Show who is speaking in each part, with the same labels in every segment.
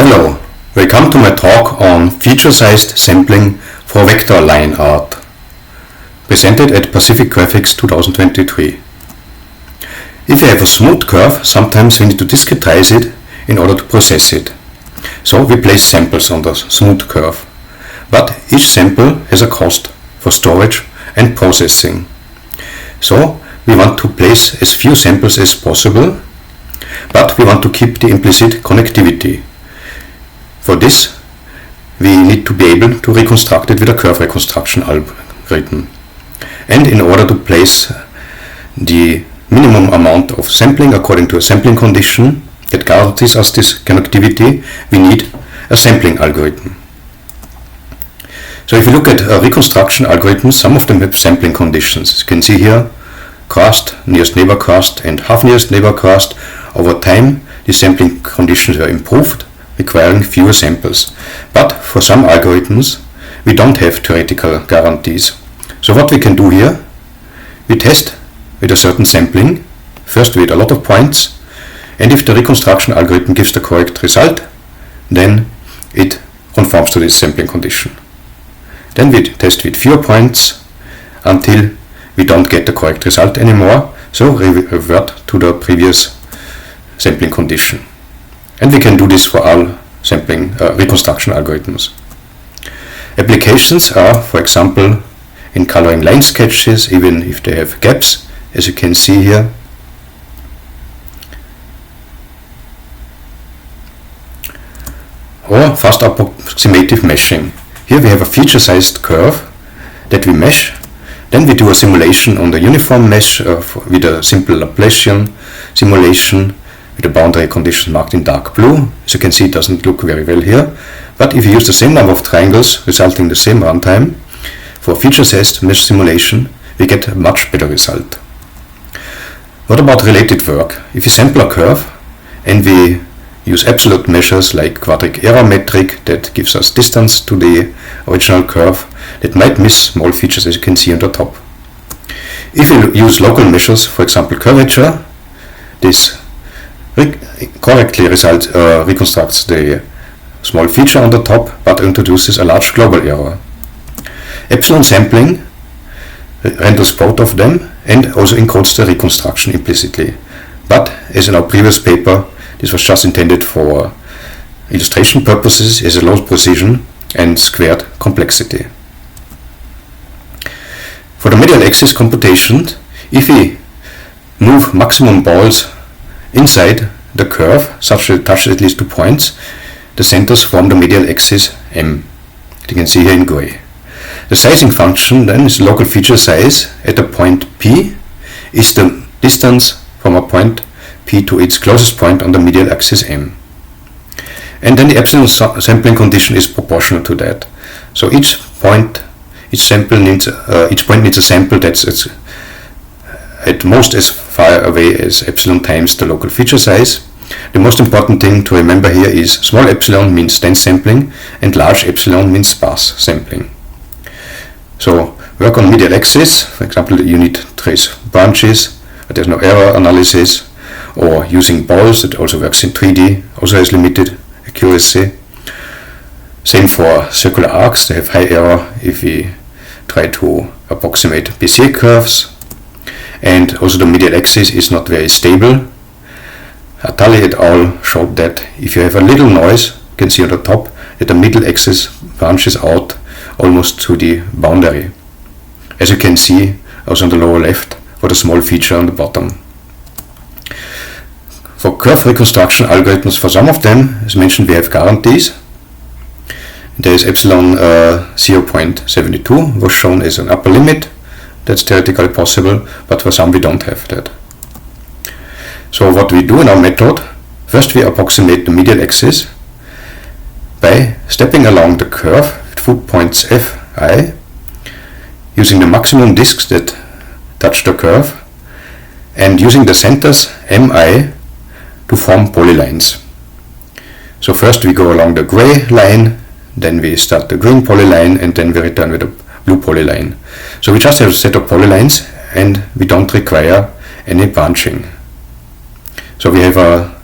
Speaker 1: Hello, welcome to my talk on feature-sized sampling for vector line art, presented at Pacific Graphics 2023. If you have a smooth curve, sometimes we need to discretize it in order to process it. So we place samples on the smooth curve, but each sample has a cost for storage and processing. So we want to place as few samples as possible, but we want to keep the implicit connectivity. For this, we need to be able to reconstruct it with a curve reconstruction algorithm. And in order to place the minimum amount of sampling according to a sampling condition that guarantees us this connectivity, we need a sampling algorithm. So if you look at reconstruction algorithms, some of them have sampling conditions. As you can see here, crust, nearest neighbor crust, and half nearest neighbor crust. Over time, the sampling conditions were improved, requiring fewer samples. But for some algorithms, we don't have theoretical guarantees. So what we can do here, we test with a certain sampling, first with a lot of points, and if the reconstruction algorithm gives the correct result, then it conforms to this sampling condition. Then we test with fewer points until we don't get the correct result anymore, so we revert to the previous sampling condition. And we can do this for all sampling reconstruction algorithms. Applications are, for example, in coloring line sketches, even if they have gaps, as you can see here. Or fast approximative meshing. Here we have a feature-sized curve that we mesh. Then we do a simulation on the uniform mesh with a simple Laplacian simulation with the boundary condition marked in dark blue. As you can see, it doesn't look very well here. But if you use the same number of triangles, resulting in the same runtime, for feature-sized mesh simulation, we get a much better result. What about related work? If you sample a curve and we use absolute measures like quadratic error metric that gives us distance to the original curve, that might miss small features as you can see on the top. If you use local measures, for example curvature, this correctly reconstructs the small feature on the top but introduces a large global error. Epsilon sampling renders both of them and also encodes the reconstruction implicitly. But as in our previous paper, this was just intended for illustration purposes as a low precision and squared complexity. For the medial axis computation, if we move maximum balls inside the curve such that it touches at least 2 points, the centers form the medial axis M. You can see here in gray. The sizing function then is local feature size at a point P is the distance from a point P to its closest point on the medial axis M. And then the epsilon sampling condition is proportional to that. So each point needs a sample that's at most as far away as epsilon times the local feature size. The most important thing to remember here is small epsilon means dense sampling and large epsilon means sparse sampling. So work on medial axis, for example you need to trace branches, but there's no error analysis, or using balls that also works in 3D, also has limited accuracy. Same for circular arcs, they have high error if we try to approximate Bezier curves. And also the medial axis is not very stable. Attali et al. Showed that if you have a little noise, you can see on the top that the middle axis branches out almost to the boundary. As you can see also on the lower left for the small feature on the bottom. For curve reconstruction algorithms, for some of them, as mentioned, we have guarantees. There is epsilon 0.72 was shown as an upper limit. That's theoretically possible, but for some we don't have that. So what we do in our method, first we approximate the medial axis by stepping along the curve with foot points Fi, using the maximum disks that touch the curve, and using the centers Mi to form polylines. So first we go along the gray line, then we start the green polyline, and then we return with a blue polyline. So we just have a set of polylines and we don't require any branching. So we have a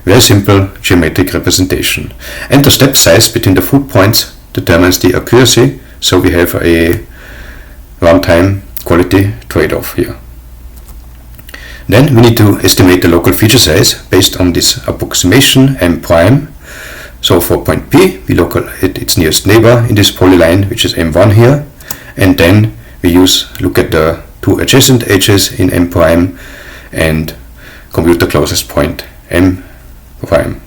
Speaker 1: very simple geometric representation. And the step size between the foot points determines the accuracy, so we have a runtime quality trade-off here. Then we need to estimate the local feature size based on this approximation m prime. So for point P, we locate its nearest neighbor in this polyline, which is m1 here, and then we look at the two adjacent edges in m prime and compute the closest point m prime.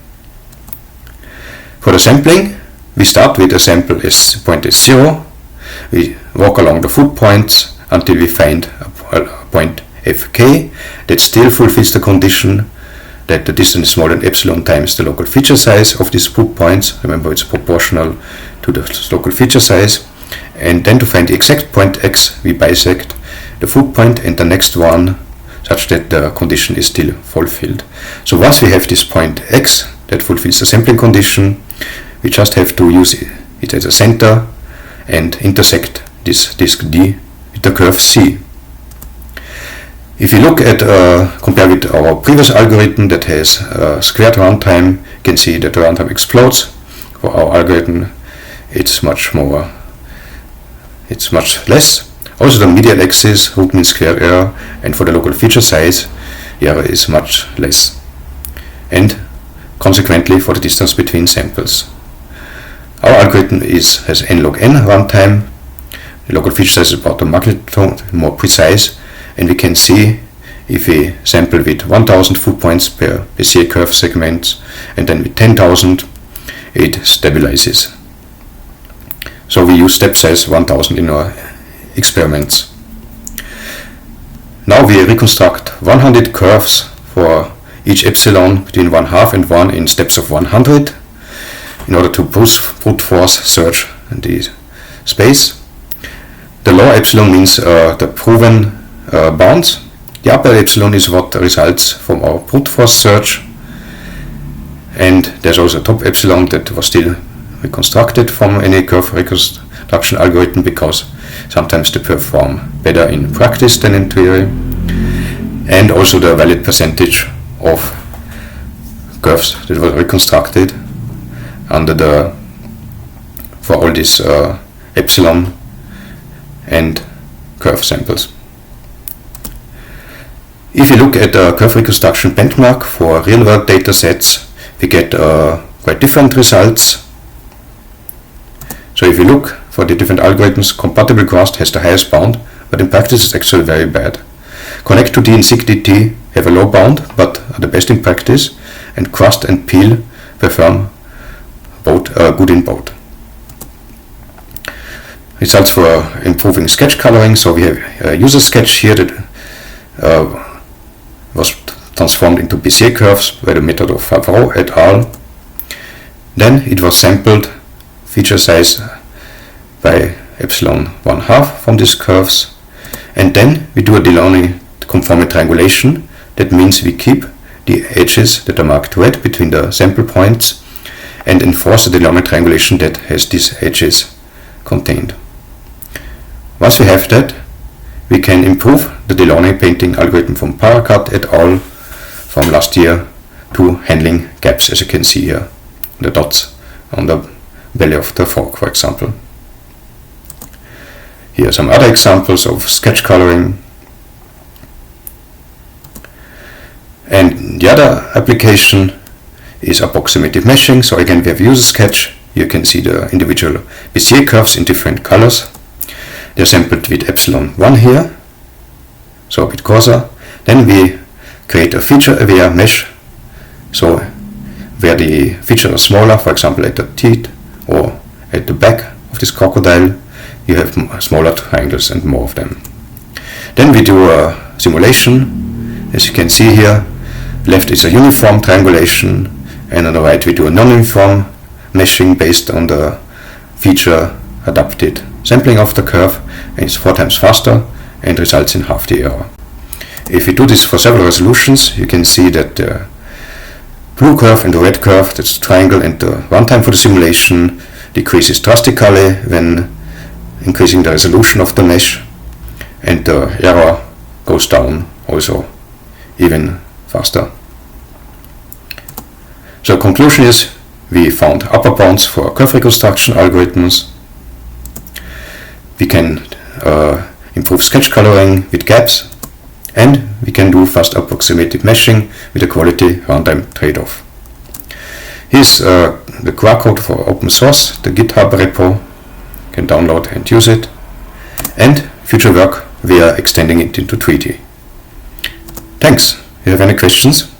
Speaker 1: For the sampling, we start with a sample point is 0. We walk along the foot points until we find a point fk that still fulfills the condition that the distance is smaller than epsilon times the local feature size of these foot points. Remember, it's proportional to the local feature size. And then to find the exact point x, we bisect the foot point and the next one such that the condition is still fulfilled. So once we have this point x that fulfills the sampling condition, we just have to use it as a center and intersect this disk D with the curve C. If you look at compare with our previous algorithm that has squared runtime, you can see that the runtime explodes. For our algorithm, it's much less. Also, the medial axis root mean square error, and for the local feature size, the error is much less. And consequently, for the distance between samples, our algorithm has n log n runtime. The local feature size is about the magnitude, more precise. And we can see if we sample with 1000 foot points per Bezier curve segment and then with 10,000, it stabilizes. So we use step size 1000 in our experiments. Now we reconstruct 100 curves for each epsilon between 1/2 and 1 in steps of 100 in order to brute force search the space. The lower epsilon means the proven bounds. The upper epsilon is what results from our brute force search, and there's also a top epsilon that was still reconstructed from any curve reconstruction algorithm because sometimes they perform better in practice than in theory, and also the valid percentage of curves that were reconstructed for all these epsilon and curve samples. If you look at the curve reconstruction benchmark for real-world data sets, we get quite different results. So if you look for the different algorithms, compatible crust has the highest bound, but in practice it's actually very bad. Connect 2D and SIG-DT have a low bound, but are the best in practice, and crust and peel perform good in both. Results for improving sketch coloring. So we have a user sketch here that was transformed into Bezier curves by the method of Favreau et al. Then it was sampled feature size by epsilon 1/2 from these curves, and then we do a Delaunay conformal triangulation. That means we keep the edges that are marked red between the sample points and enforce the Delaunay triangulation that has these edges contained. Once we have that, we can improve the Delaunay painting algorithm from Parakat et al. From last year to handling gaps, as you can see here, the dots on the belly of the frog, for example. Here are some other examples of sketch coloring. And the other application is approximative meshing. So again, we have user sketch. You can see the individual Bezier curves in different colors. They're sampled with epsilon 1 here, so a bit coarser. Then we create a feature-aware mesh, so where the features are smaller, for example at the teeth or at the back of this crocodile, you have smaller triangles and more of them. Then we do a simulation. As you can see here, left is a uniform triangulation, and on the right we do a non-uniform meshing based on the feature adapted sampling of the curve, and it's 4 times faster and results in half the error. If we do this for several resolutions, you can see that the blue curve and the red curve, that's the triangle, and the runtime for the simulation decreases drastically when increasing the resolution of the mesh, and the error goes down also even faster. So conclusion is, we found upper bounds for curve reconstruction algorithms. We can improve sketch coloring with gaps, and we can do fast approximative meshing with a quality runtime trade-off. Here's the QR code for open source, the GitHub repo. You can download and use it. And future work, we are extending it into 3D. Thanks. If you have any questions,